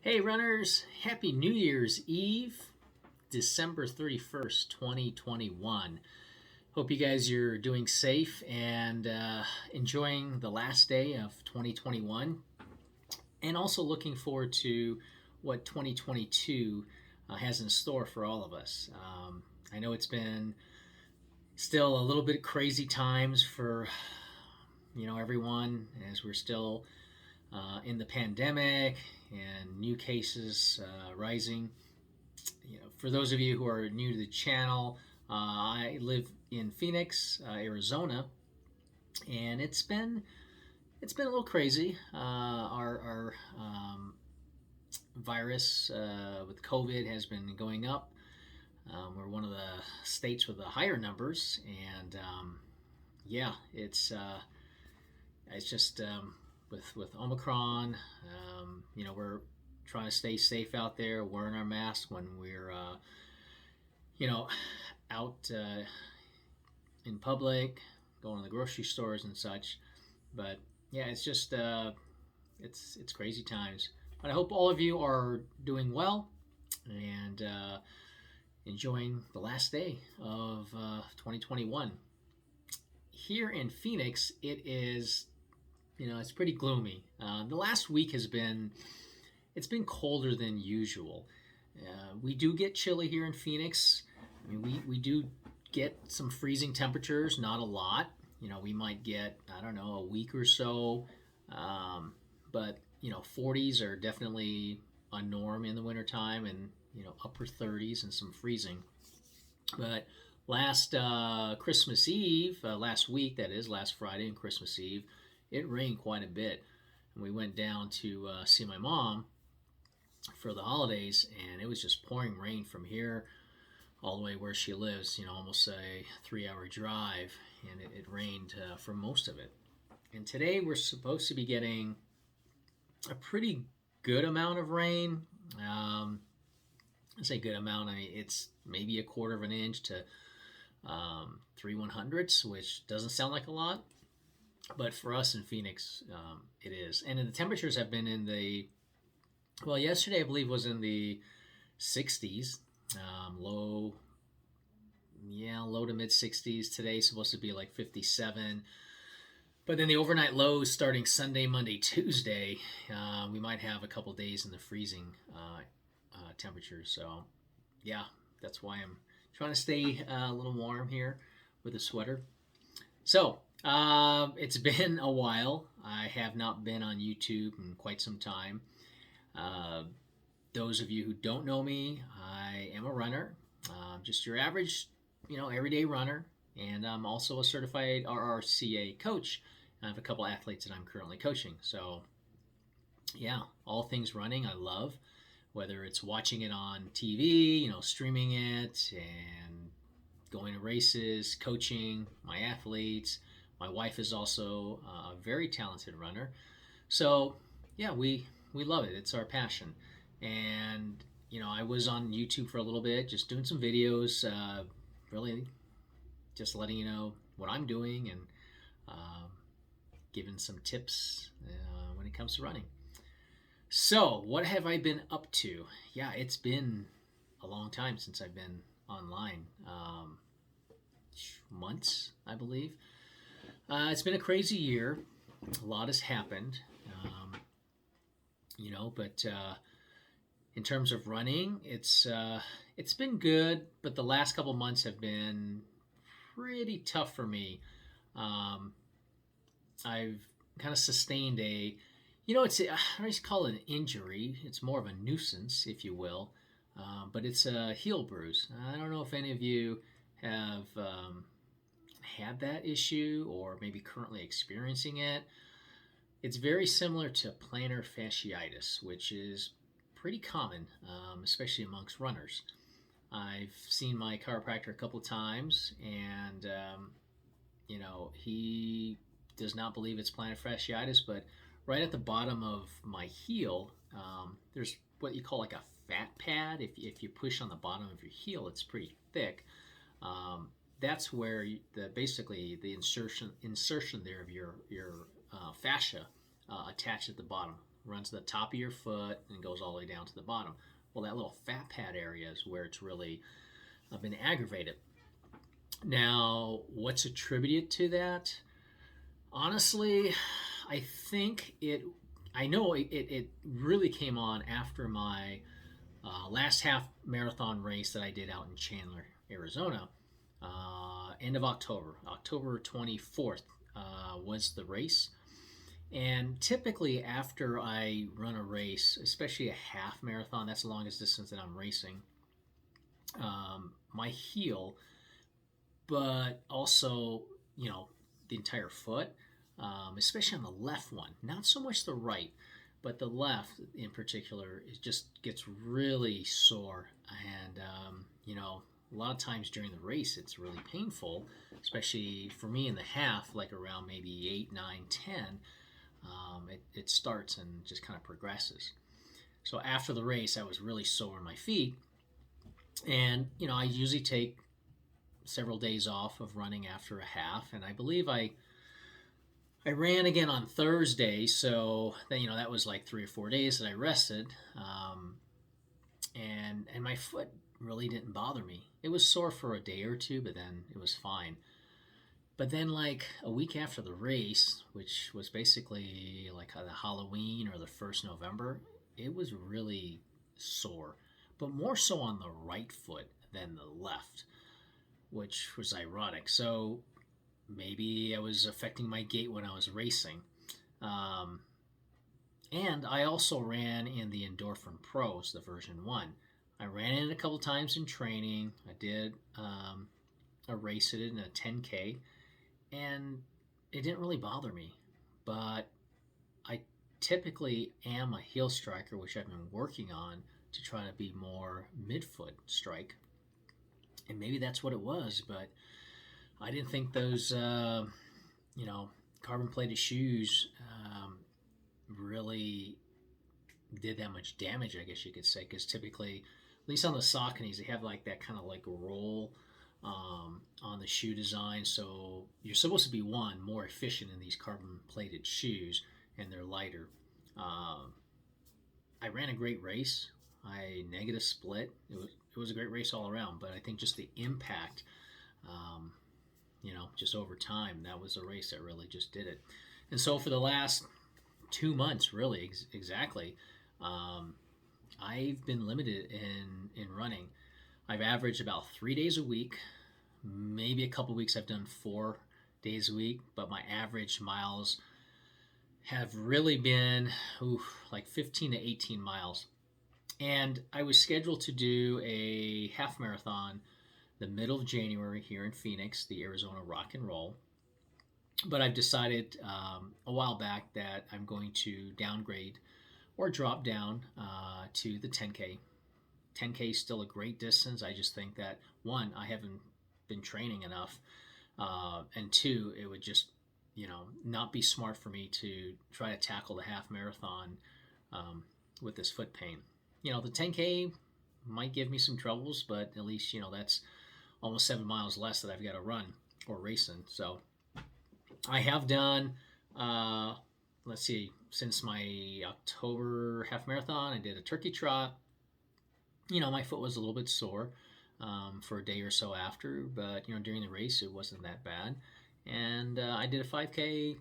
Hey runners, happy New Year's Eve, December 31st, 2021. Hope you guys are doing safe and enjoying the last day of 2021 and also looking forward to what 2022 has in store for all of us. I know it's been still a little bit crazy times for everyone as we're still in the pandemic and new cases rising. For those of you who are new to the channel, I live in Phoenix, Arizona, and it's been a little crazy. Our virus with COVID has been going up. We're one of the states with the higher numbers, and yeah, it's just with Omicron. We're trying to stay safe out there, wearing our masks when we're you know out in public, going to the grocery stores and such. But yeah, it's just it's crazy times. But I hope all of you are doing well and enjoying the last day of 2021. Here in Phoenix, it's pretty gloomy. The last week it's been colder than usual. We do get chilly here in Phoenix. I mean, we do get some freezing temperatures, not a lot. We might get, I don't know, a week or so. But 40s are definitely a norm in the wintertime, and upper 30s and some freezing. But last Christmas Eve, last week, that is, last Friday and Christmas Eve, it rained quite a bit. And we went down to see my mom for the holidays, and it was just pouring rain from here all the way where she lives, almost a 3 hour drive, and it rained for most of it. And today we're supposed to be getting a pretty good amount of rain. I say good amount, I mean, it's maybe a quarter of an inch to 3/100ths, which doesn't sound like a lot, but for us in Phoenix, it is. And the temperatures have been yesterday I believe was in the 60s, low to mid 60s. Today's supposed to be like 57. But then the overnight lows starting Sunday, Monday, Tuesday, we might have a couple days in the freezing temperatures. So yeah, that's why I'm trying to stay a little warm here with a sweater. So it's been a while. I have not been on YouTube in quite some time. Those of you who don't know me, I am a runner, just your average, everyday runner, and I'm also a certified RRCA coach. I have a couple athletes that I'm currently coaching. So yeah, all things running I love, whether it's watching it on TV, streaming it, and going to races, coaching my athletes. My wife is also a very talented runner. So yeah, we love it. It's our passion. And I was on YouTube for a little bit, just doing some videos, really just letting you know what I'm doing and giving some tips when it comes to running. So, what have I been up to? Yeah, it's been a long time since I've been online. Months, I believe. It's been a crazy year. A lot has happened. But in terms of running, it's been good, but the last couple months have been pretty tough for me. I've kind of sustained I don't call it an injury. It's more of a nuisance, if you will. But it's a heel bruise. I don't know if any of you have had that issue or maybe currently experiencing it. It's very similar to plantar fasciitis, which is pretty common, especially amongst runners. I've seen my chiropractor a couple of times, and he does not believe it's plantar fasciitis, but right at the bottom of my heel, there's what you call like a fat pad. If you push on the bottom of your heel, it's pretty thick. That's where basically the insertion there of your fascia attached at the bottom runs to the top of your foot and goes all the way down to the bottom. Well, that little fat pad area is where it's really been aggravated. Now, what's attributed to that? Honestly, I think I know it really came on after my last half marathon race that I did out in Chandler, Arizona. End of October, October 24th was the race. And typically, after I run a race, especially a half marathon, that's the longest distance that I'm racing, my heel, but also, the entire foot, especially on the left one, not so much the right, but the left in particular, it just gets really sore. And, a lot of times during the race, it's really painful, especially for me in the half, like around maybe 8, 9, 10. It starts and just kind of progresses. So after the race, I was really sore in my feet. And, I usually take several days off of running after a half. And I believe I ran again on Thursday. So, that was like 3 or 4 days that I rested. And my foot really didn't bother me. It was sore for a day or two, but then it was fine. But then, like a week after the race, which was basically like the Halloween or the 1st November, it was really sore, but more so on the right foot than the left, which was ironic. So maybe I was affecting my gait when I was racing. And I also ran in the Endorphin Pros, the version 1. I ran it a couple times in training. I did a race in a 10K, and it didn't really bother me. But I typically am a heel striker, which I've been working on to try to be more midfoot strike. And maybe that's what it was, but I didn't think those, carbon plated shoes really did that much damage, I guess you could say, because typically, at least on the Sauconys, they have like that kind of like roll on the shoe design. So you're supposed to be more efficient in these carbon plated shoes, and they're lighter. I ran a great race. I negative split. It was a great race all around, but I think just the impact, just over time, that was a race that really just did it. And so for the last 2 months, really, exactly, I've been limited in running. I've averaged about 3 days a week. Maybe a couple weeks I've done 4 days a week, but my average miles have really been like 15 to 18 miles. And I was scheduled to do a half marathon the middle of January here in Phoenix, the Arizona Rock and Roll. But I've decided a while back that I'm going to downgrade or drop down to the 10K. 10K is still a great distance. I just think that, one, I haven't been training enough, and two, it would just, not be smart for me to try to tackle the half marathon with this foot pain. The 10K might give me some troubles, but at least, that's almost 7 miles less that I've got to run or racing. So I have done, let's see, since my October half marathon, I did a turkey trot. My foot was a little bit sore for a day or so after, but, during the race, it wasn't that bad. And I did a 5K,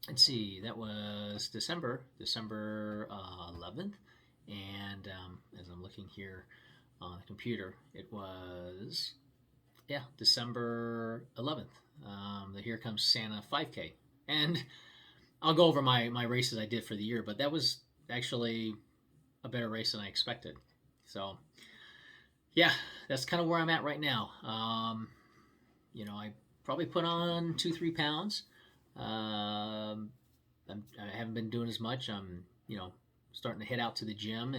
let's see, that was December 11th. And as I'm looking here on the computer, it was, December 11th, the Here Comes Santa 5K. And I'll go over my races I did for the year, but that was actually a better race than I expected. So, yeah, that's kind of where I'm at right now. I probably put on 2-3 pounds. I haven't been doing as much. I'm, starting to head out to the gym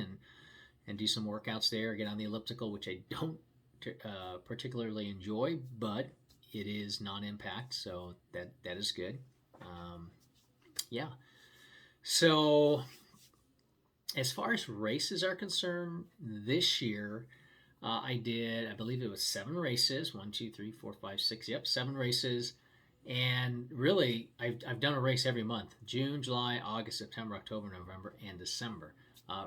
and do some workouts there, get on the elliptical, which I don't particularly enjoy, but it is non-impact, so that is good. Yeah. So as far as races are concerned, this year I believe it was 7 races. 1, 2, 3, 4, 5, 6. Yep, 7 races. And really, I've done a race every month: June, July, August, September, October, November, and December.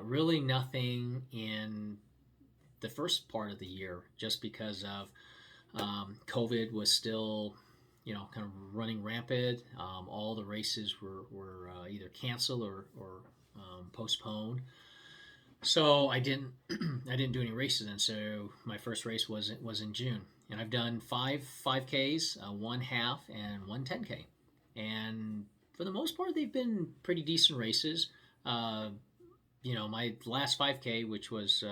Really nothing in the first part of the year, just because of COVID was still, kind of running rampant. All the races were either canceled or postponed. So I didn't I didn't do any races, and so my first race was in June, and I've done five Ks, one half, and one 10K, and for the most part they've been pretty decent races. Uh, my last 5K, which was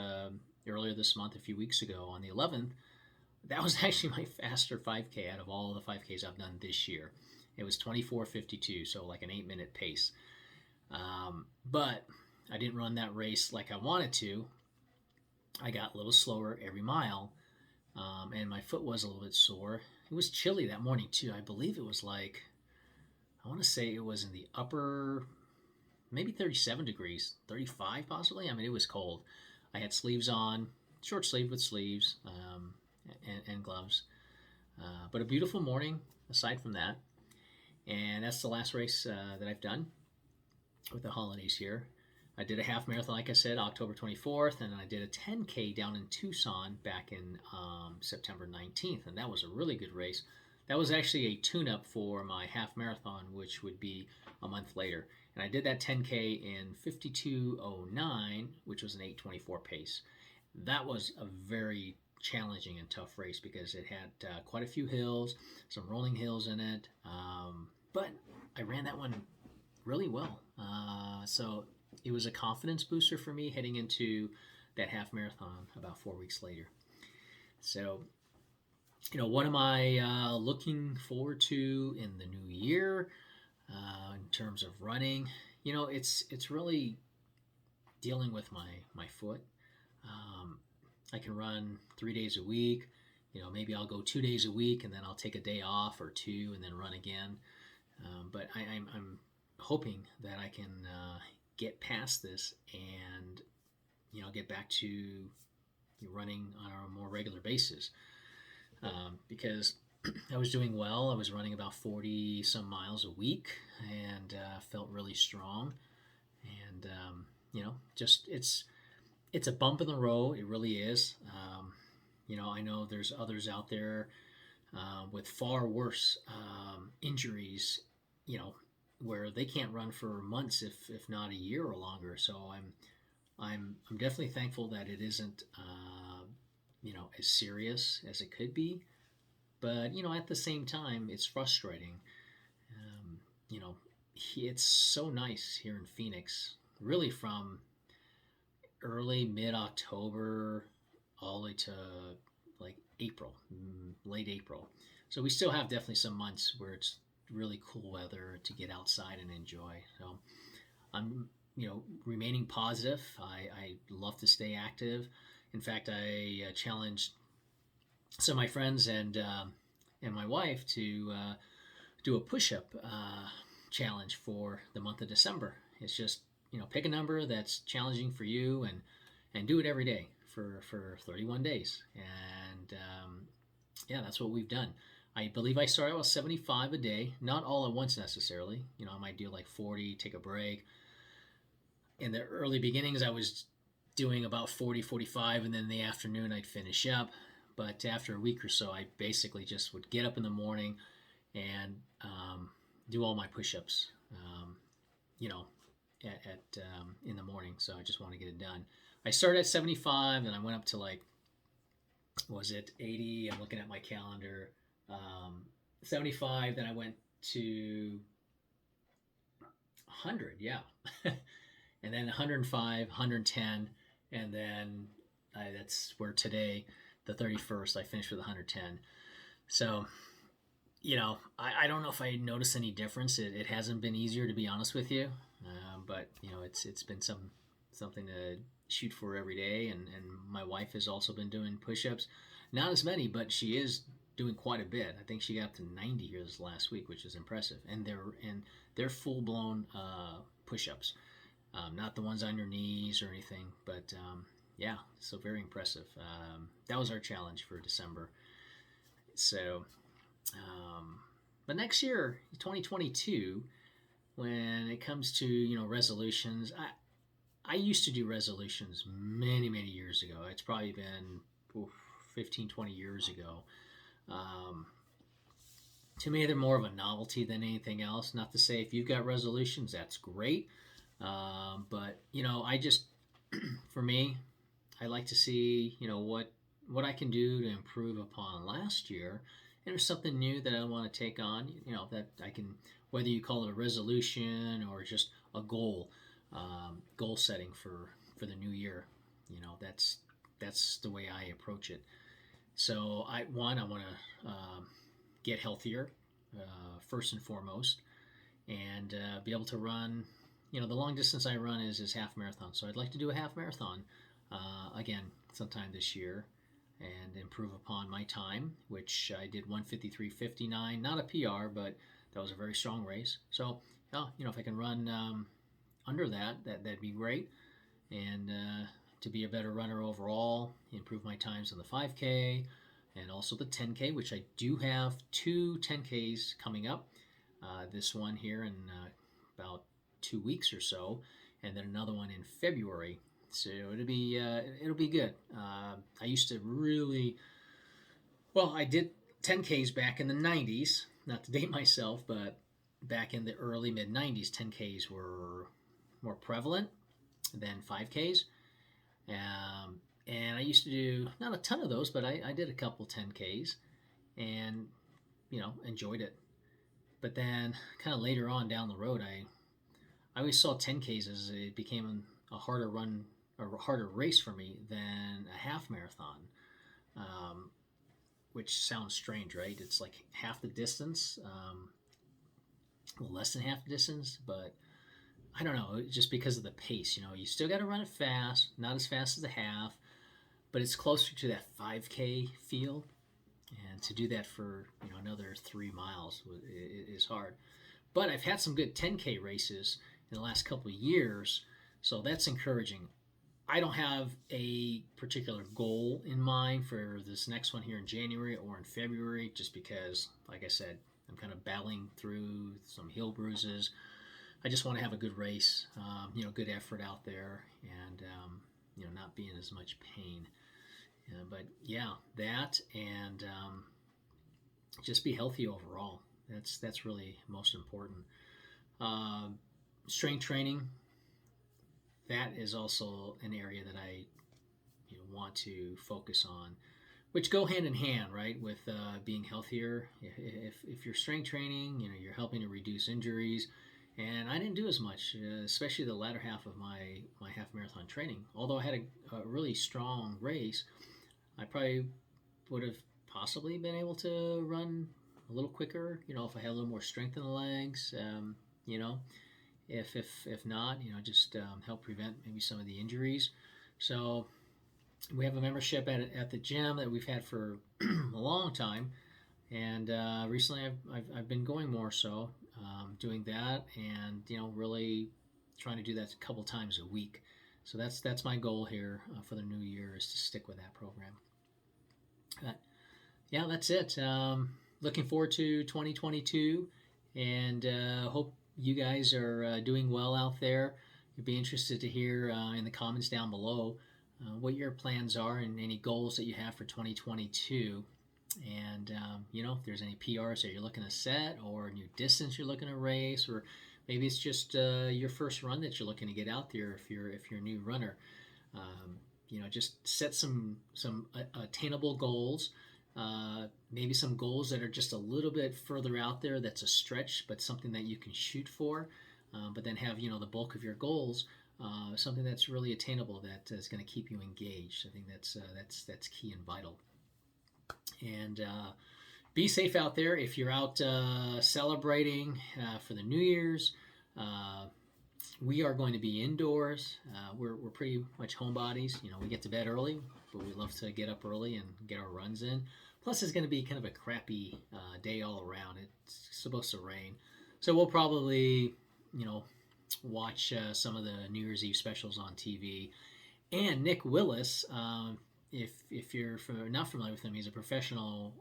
earlier this month, a few weeks ago on the 11th, that was actually my faster 5K out of all the 5Ks I've done this year. It was 24:52, so like an 8-minute pace. But I didn't run that race like I wanted to. I got a little slower every mile, and my foot was a little bit sore. It was chilly that morning too. I believe it was like, I want to say it was in the upper, maybe 37 degrees, 35 possibly. I mean, it was cold. I had sleeves on, short sleeve with sleeves, and gloves. But a beautiful morning aside from that. And that's the last race that I've done with the holidays here. I did a half marathon, like I said, October 24th, and then I did a 10K down in Tucson back in September 19th, and that was a really good race. That was actually a tune-up for my half marathon, which would be a month later. And I did that 10K in 52:09, which was an 8:24 pace. That was a very challenging and tough race because it had quite a few hills, some rolling hills in it. But I ran that one really well. So it was a confidence booster for me heading into that half marathon about 4 weeks later. So, what am I looking forward to in the new year in terms of running? It's really dealing with my foot. I can run 3 days a week. Maybe I'll go 2 days a week and then I'll take a day off or two and then run again. But I'm hoping that I can get past this and get back to running on a more regular basis, because I was doing well. I was running about 40 some miles a week and felt really strong. And just it's a bump in the road. It really is. I know there's others out there with far worse injuries, where they can't run for months, if not a year or longer. So I'm definitely thankful that it isn't as serious as it could be. But at the same time, it's frustrating. Um, you know, it's so nice here in Phoenix, really from early mid October all the way to like April, late April. So we still have definitely some months where it's really cool weather to get outside and enjoy. So I'm, remaining positive. I love to stay active. In fact, I challenged some of my friends and my wife to do a push-up challenge for the month of December. It's just pick a number that's challenging for you and do it every day for 31 days. And yeah, that's what we've done. I believe I started with 75 a day, not all at once necessarily. I might do like 40, take a break. In the early beginnings, I was doing about 40, 45, and then in the afternoon I'd finish up. But after a week or so, I basically just would get up in the morning and do all my push-ups, in the morning. So I just want to get it done. I started at 75, and I went up to like, was it 80? I'm looking at my calendar. 75. Then I went to 100. Yeah, and then 105, 110, and then that's where today, the 31st, I finished with 110. So, I don't know if I noticed any difference. It hasn't been easier, to be honest with you, but it's been something to shoot for every day. And my wife has also been doing push-ups, not as many, but she is doing quite a bit. I think she got up to 90 here this last week, which is impressive. And they're full-blown push-ups, not the ones on your knees or anything, but yeah, so very impressive. That was our challenge for December. So, But next year, 2022, when it comes to resolutions, I used to do resolutions many years ago. It's probably been 15, 20 years ago. Um, to me, they're more of a novelty than anything else. Not to say if you've got resolutions, that's great. But I just, for me, I like to see what I can do to improve upon last year. And there's something new that I want to take on. That I can, whether you call it a resolution or just a goal setting for the new year. That's the way I approach it. So I want to get healthier first and foremost, and be able to run. The long distance I run is half marathon, so I'd like to do a half marathon again sometime this year, and improve upon my time, which I did 1:53:59, not a PR, but that was a very strong race. So if I can run under that'd be great, and to be a better runner overall, improve my times on the 5K and also the 10K, which I do have two 10Ks coming up. This one here in about 2 weeks or so, and then another one in February. So it'll be good. I used to really, well, I did 10Ks back in the 90s. Not to date myself, but back in the early mid 90s, 10Ks were more prevalent than 5Ks. And I used to do not a ton of those, but I did a couple 10Ks, and enjoyed it. But then kind of later on down the road, I always saw 10Ks as it became a harder run or a harder race for me than a half marathon, which sounds strange, right? It's like half the distance, well, less than half the distance, but I don't know, just because of the pace. You still got to run it fast, not as fast as the half, but it's closer to that 5K feel. And to do that for another 3 miles is hard. But I've had some good 10K races in the last couple of years, so that's encouraging. I don't have a particular goal in mind for this next one here in January or in February, just because, like I said, I'm kind of battling through some heel bruises. I just want to have a good race, good effort out there, and not be in as much pain. But yeah, that and just be healthy overall. That's really most important. Strength training. That is also an area that I want to focus on, which go hand in hand, right, with being healthier. If you're strength training, you're helping to reduce injuries. And I didn't do as much, especially the latter half of my half marathon training. Although I had a really strong race, I probably would have possibly been able to run a little quicker, if I had a little more strength in the legs, if not, just help prevent maybe some of the injuries. So we have a membership at the gym that we've had for a long time, and recently I've been going more so, doing that, and really trying to do that a couple times a week. So that's my goal here for the new year, is to stick with that program. Yeah, that's it. Looking forward to 2022, and hope you guys are doing well out there. I'd be interested to hear in the comments down below what your plans are and any goals that you have for 2022. And if there's any PRs that you're looking to set, or a new distance you're looking to race, or maybe it's just your first run that you're looking to get out there if you're a new runner. Just set some attainable goals. Maybe some goals that are just a little bit further out there. That's a stretch, but something that you can shoot for. But then have the bulk of your goals, something that's really attainable, that is going to keep you engaged. I think that's key and vital. And be safe out there if you're out celebrating for the New Year's. We are going to be indoors. We're pretty much homebodies. We get to bed early, but we love to get up early and get our runs in. Plus, it's going to be kind of a crappy day all around. It's supposed to rain. So we'll probably, watch some of the New Year's Eve specials on TV. And Nick Willis, if you're not familiar with him, he's a professional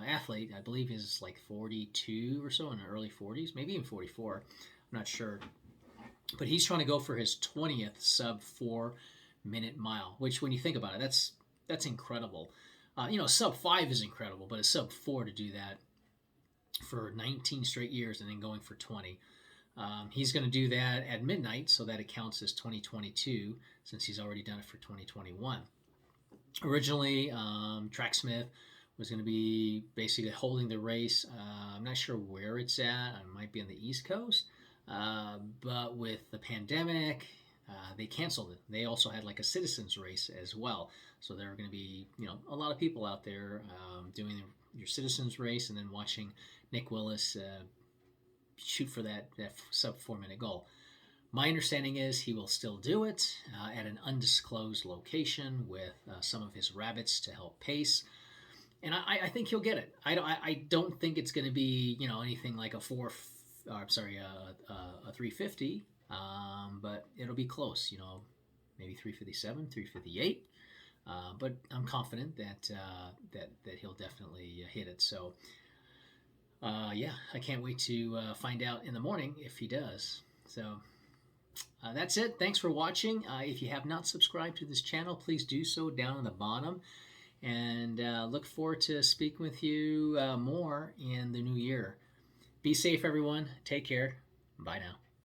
athlete. I believe he's like 42 or so, in the early 40s, maybe even 44. I'm not sure. But he's trying to go for his 20th sub 4 minute mile, which when you think about it, that's incredible. Sub 5 is incredible, but a sub 4 to do that for 19 straight years and then going for 20. He's going to do that at midnight, so that it counts as 2022 since he's already done it for 2021. Originally, Tracksmith was going to be basically holding the race. I'm not sure where it's at. It might be on the East Coast. But with the pandemic, they canceled it. They also had like a citizens race as well. So there are going to be, a lot of people out there doing your citizens race and then watching Nick Willis shoot for that sub 4 minute goal. My understanding is he will still do it at an undisclosed location with some of his rabbits to help pace. And I think he'll get it. I don't think it's going to be, anything like a 350, but it'll be close, maybe 357, 358. But I'm confident that he'll definitely hit it. So, yeah, I can't wait to find out in the morning if he does. So that's it. Thanks for watching. If you have not subscribed to this channel, please do so down on the bottom. And look forward to speaking with you more in the new year. Be safe, everyone. Take care. Bye now.